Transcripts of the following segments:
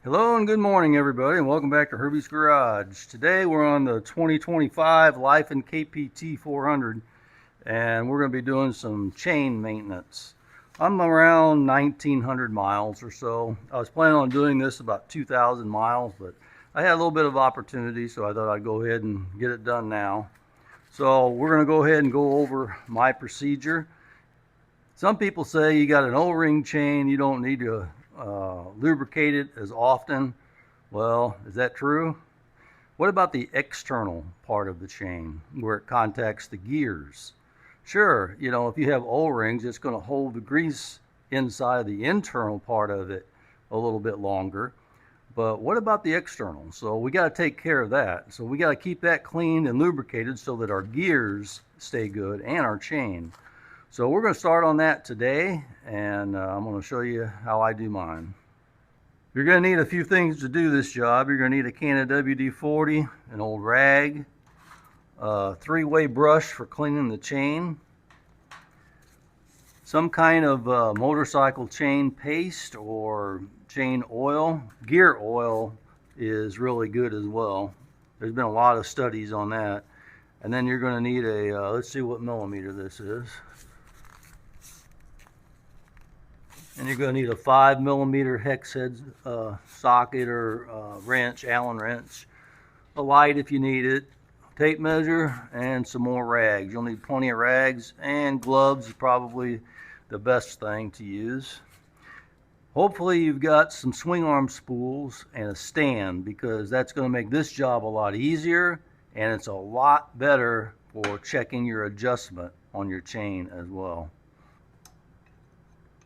Hello and good morning, everybody, and welcome back to Herbies Garage. Today we're on the 2025 Lifan KPT 400, and we're going to be doing some chain maintenance. I'm around 1,900 miles or so. I was planning on doing this about 2,000 miles, but I had a little bit of opportunity, so I thought I'd go ahead and get it done now. So we're going to go ahead and go over my procedure. Some people say you got an O-ring chain, you don't need to lubricate it as often. Well, is that true? What about the external part of the chain where it contacts the gears? Sure, if you have O-rings, it's going to hold the grease inside the internal part of it a little bit longer. But what about the external? So we got to take care of that. So we got to keep that cleaned and lubricated so that our gears stay good and our chain. So we're going to start on that today, and I'm going to show you how I do mine. You're going to need a few things to do this job. You're going to need a can of WD-40, an old rag, a three-way brush for cleaning the chain, some kind of motorcycle chain paste or chain oil. Gear oil is really good as well. There's been a lot of studies on that. And then you're going to need a, let's see what millimeter this is. And you're going to need a 5mm hex head socket or wrench, Allen wrench, a light if you need it, tape measure, and some more rags. You'll need plenty of rags, and gloves is probably the best thing to use. Hopefully you've got some swing arm spools and a stand, because that's going to make this job a lot easier, and it's a lot better for checking your adjustment on your chain as well.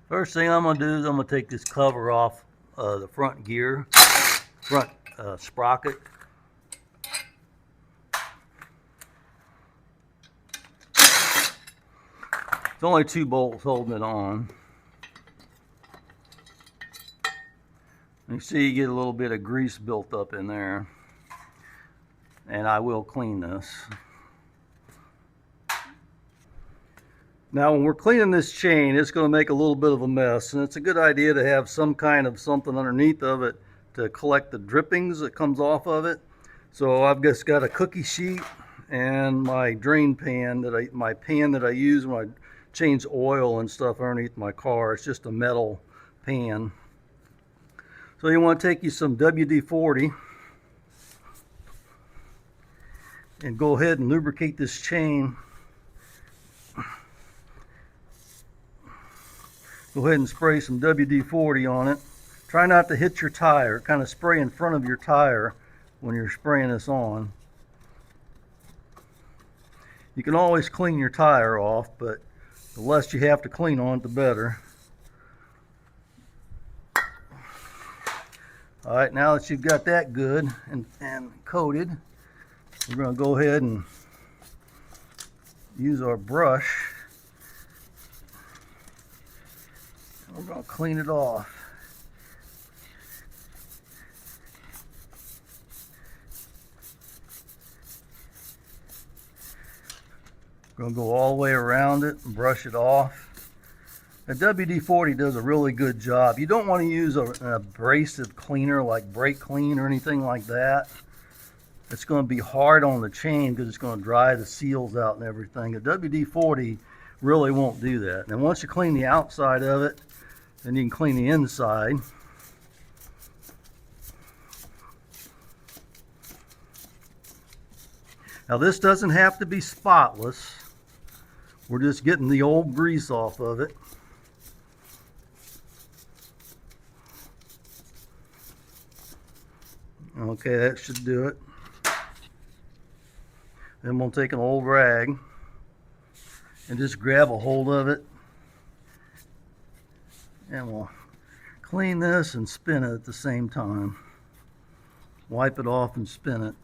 First thing I'm going to do is I'm going to take this cover off the front gear, front sprocket. It's only 2 bolts holding it on. You see you get a little bit of grease built up in there. And I will clean this. Now when we're cleaning this chain, it's going to make a little bit of a mess, and it's a good idea to have some kind of something underneath of it to collect the drippings that comes off of it. So I've just got a cookie sheet and my drain pan my pan that I use when I change oil and stuff underneath my car. It's just a metal pan. So you want to take you some WD-40 and go ahead and lubricate this chain. Go ahead and spray some WD-40 on it. Try not to hit your tire. Kind of spray in front of your tire when you're spraying this on. You can always clean your tire off, but the less you have to clean on it, the better. Alright, now that you've got that good and coated, we're going to go ahead and use our brush. We're going to clean it off. We're going to go all the way around it and brush it off. The WD-40 does a really good job. You don't want to use an abrasive cleaner like brake clean or anything like that. It's going to be hard on the chain because it's going to dry the seals out and everything. The WD-40 really won't do that. And once you clean the outside of it, then you can clean the inside. Now this doesn't have to be spotless. We're just getting the old grease off of it. Okay, that should do it. Then we'll take an old rag and just grab a hold of it. And we'll clean this and spin it at the same time. Wipe it off and spin it.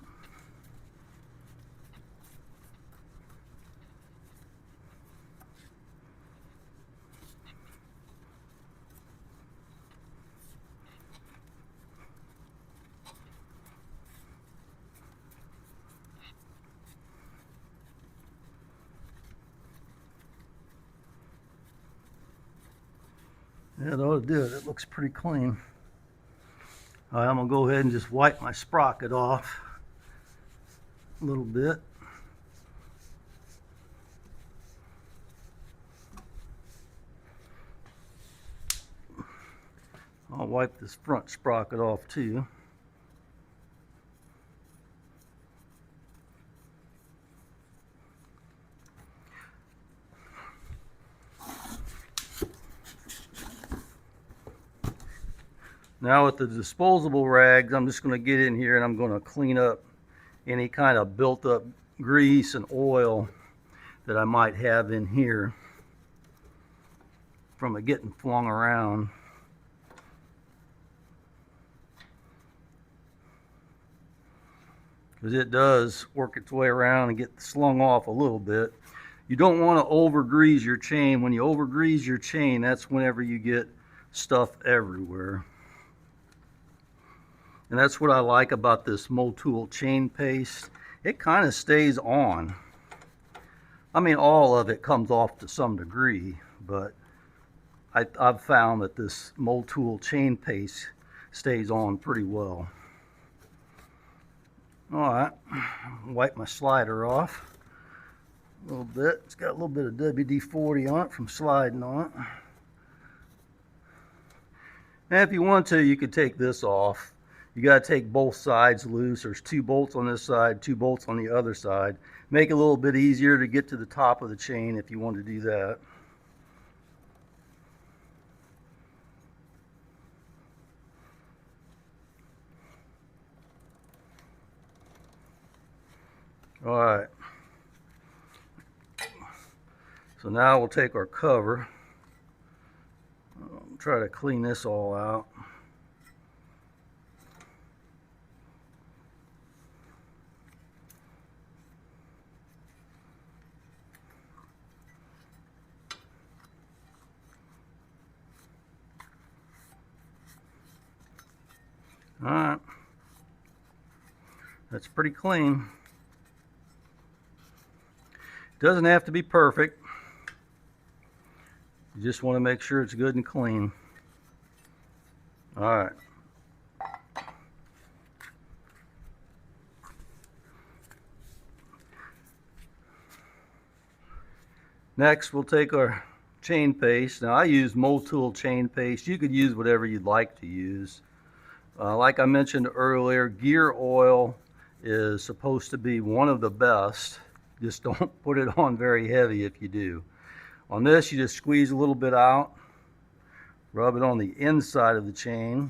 Yeah, that ought to do it. It looks pretty clean. All right, I'm gonna go ahead and just wipe my sprocket off a little bit. I'll wipe this front sprocket off too. Now with the disposable rags, I'm just going to get in here and I'm going to clean up any kind of built up grease and oil that I might have in here from it getting flung around. Because it does work its way around and get slung off a little bit. You don't want to over grease your chain. When you over grease your chain, that's whenever you get stuff everywhere. And that's what I like about this Motul chain paste. It kind of stays on. I mean, all of it comes off to some degree, but I've found that this Motul chain paste stays on pretty well. All right, wipe my slider off a little bit. It's got a little bit of WD-40 on it from sliding on it. And if you want to, you could take this off. You got to take both sides loose. There's 2 bolts on this side, 2 bolts on the other side. Make it a little bit easier to get to the top of the chain if you want to do that. All right. So now we'll take our cover. Try to clean this all out. All right, that's pretty clean. Doesn't have to be perfect. You just want to make sure it's good and clean. All right. Next, we'll take our chain paste. Now, I use Motul chain paste. You could use whatever you'd like to use. Like I mentioned earlier, gear oil is supposed to be one of the best. Just don't put it on very heavy if you do. On this, you just squeeze a little bit out, rub it on the inside of the chain.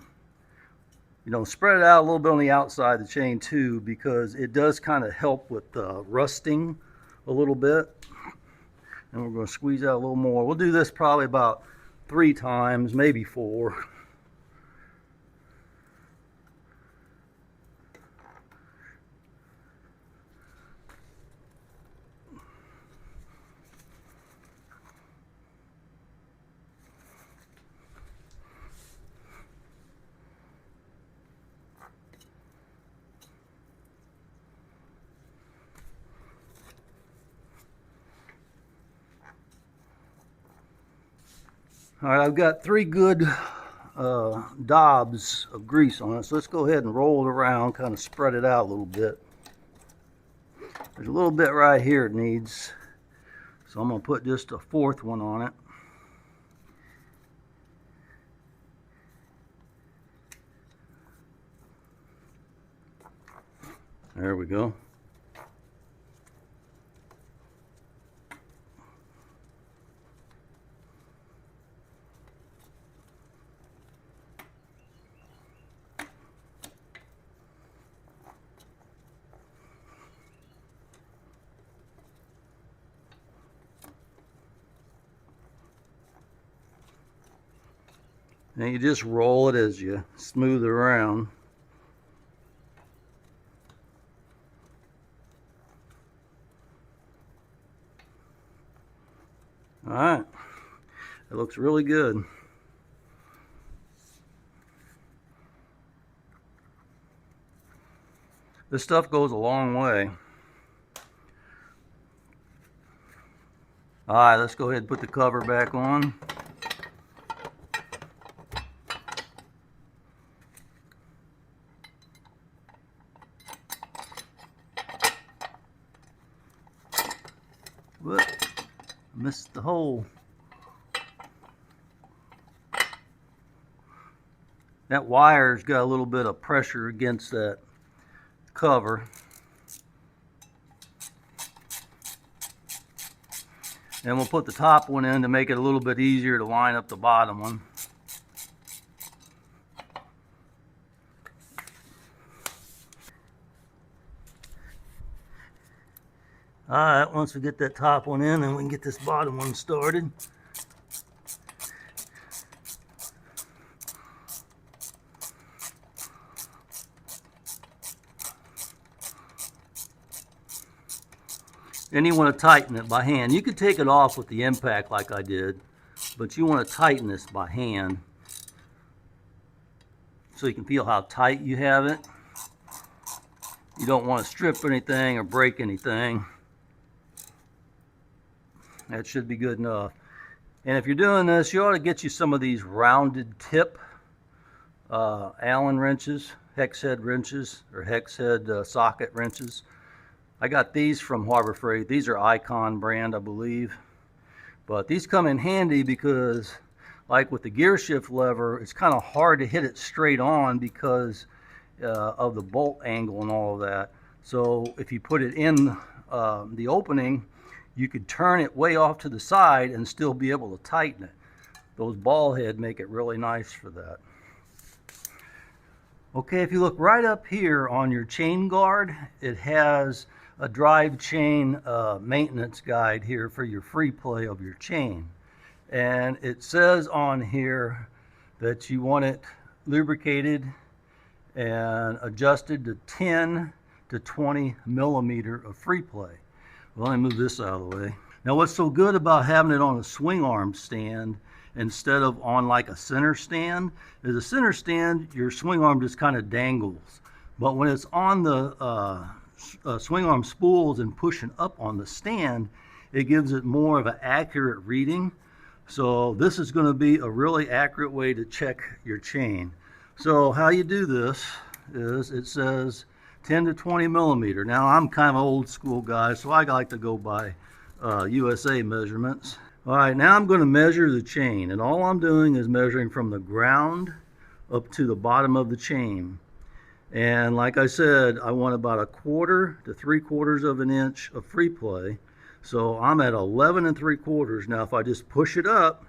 You know, spread it out a little bit on the outside of the chain too, because it does kind of help with rusting a little bit. And we're going to squeeze out a little more. We'll do this probably about 3 times, maybe 4. All right, I've got 3 good daubs of grease on it, so let's go ahead and roll it around, kind of spread it out a little bit. There's a little bit right here it needs, so I'm going to put just a 4th one on it. There we go. And you just roll it as you smooth it around. All right, it looks really good. This stuff goes a long way. All right, let's go ahead and put the cover back on. Whoop, missed the hole. That wire's got a little bit of pressure against that cover. And we'll put the top one in to make it a little bit easier to line up the bottom one. Alright, once we get that top one in, then we can get this bottom one started. Then you want to tighten it by hand. You could take it off with the impact like I did, but you want to tighten this by hand so you can feel how tight you have it. You don't want to strip anything or break anything. That should be good enough. And if you're doing this, you ought to get you some of these rounded tip Allen wrenches, hex head wrenches, or hex head socket wrenches. I got these from Harbor Freight. These are Icon brand, I believe. But these come in handy because, like with the gear shift lever, it's kind of hard to hit it straight on because of the bolt angle and all of that. So if you put it in the opening, you could turn it way off to the side and still be able to tighten it. Those ball head make it really nice for that. Okay, if you look right up here on your chain guard, it has a drive chain maintenance guide here for your free play of your chain. And it says on here that you want it lubricated and adjusted to 10 to 20 millimeter of free play. Well, let me move this out of the way. Now, what's so good about having it on a swing arm stand instead of on like a center stand is a center stand, your swing arm just kind of dangles. But when it's on the swing arm spools and pushing up on the stand, it gives it more of an accurate reading. So this is going to be a really accurate way to check your chain. So how you do this is it says 10 to 20 millimeter. Now I'm kind of an old school guy, so I like to go by USA measurements. All right, now I'm going to measure the chain, and all I'm doing is measuring from the ground up to the bottom of the chain. And like I said, I want about 1/4 to 3/4 of an inch of free play. So I'm at 11 3/4. Now if I just push it up,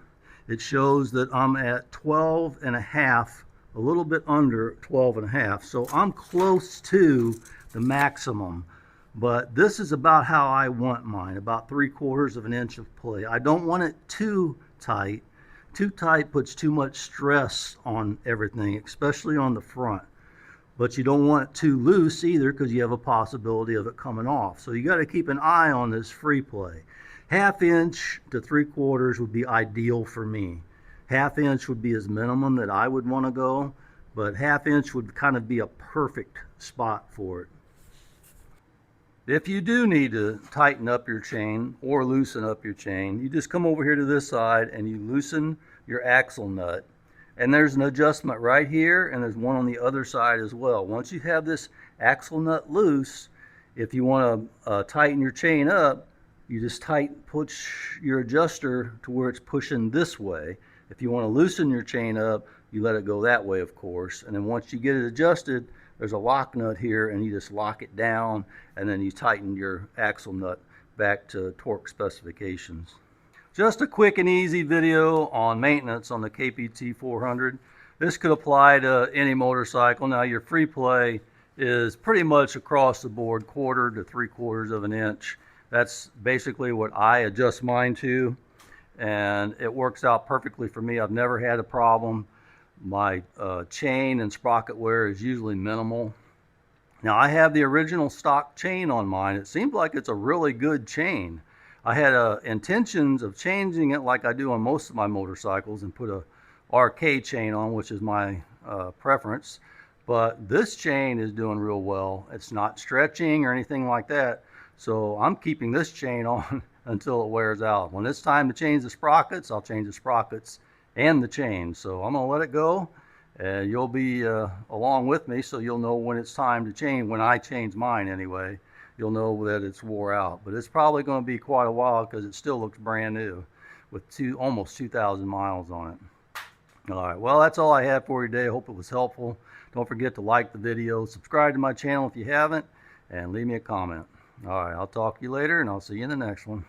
it shows that I'm at 12.5, a little bit under 12.5. So I'm close to the maximum. But this is about how I want mine, about 3/4 of an inch of play. I don't want it too tight. Too tight puts too much stress on everything, especially on the front. But you don't want it too loose either because you have a possibility of it coming off. So you got to keep an eye on this free play. 1/2 inch to 3/4 would be ideal for me. 1/2 inch would be as minimum that I would want to go, but 1/2 inch would kind of be a perfect spot for it. If you do need to tighten up your chain or loosen up your chain, you just come over here to this side and you loosen your axle nut. And there's an adjustment right here, and there's one on the other side as well. Once you have this axle nut loose, if you want to tighten your chain up, you just push your adjuster to where it's pushing this way. If you want to loosen your chain up, you let it go that way, of course. And then once you get it adjusted, there's a lock nut here, and you just lock it down, and then you tighten your axle nut back to torque specifications. Just a quick and easy video on maintenance on the KPT 400. This could apply to any motorcycle. Now your free play is pretty much across the board, 1/4 to 3/4 of an inch. That's basically what I adjust mine to, and it works out perfectly for me. I've never had a problem. My chain and sprocket wear is usually minimal. Now I have the original stock chain on mine. It seems like it's a really good chain. I had intentions of changing it like I do on most of my motorcycles and put a RK chain on, which is my preference. But this chain is doing real well. It's not stretching or anything like that. So I'm keeping this chain on until it wears out. When it's time to change the sprockets, I'll change the sprockets and the chain. So I'm gonna let it go, and you'll be along with me, so you'll know when it's time to change, when I change mine anyway. you'll know that it's wore out. But it's probably going to be quite a while because it still looks brand new with almost 2,000 miles on it. All right, well, that's all I have for you today. I hope it was helpful. Don't forget to like the video, subscribe to my channel if you haven't, and leave me a comment. All right, I'll talk to you later, and I'll see you in the next one.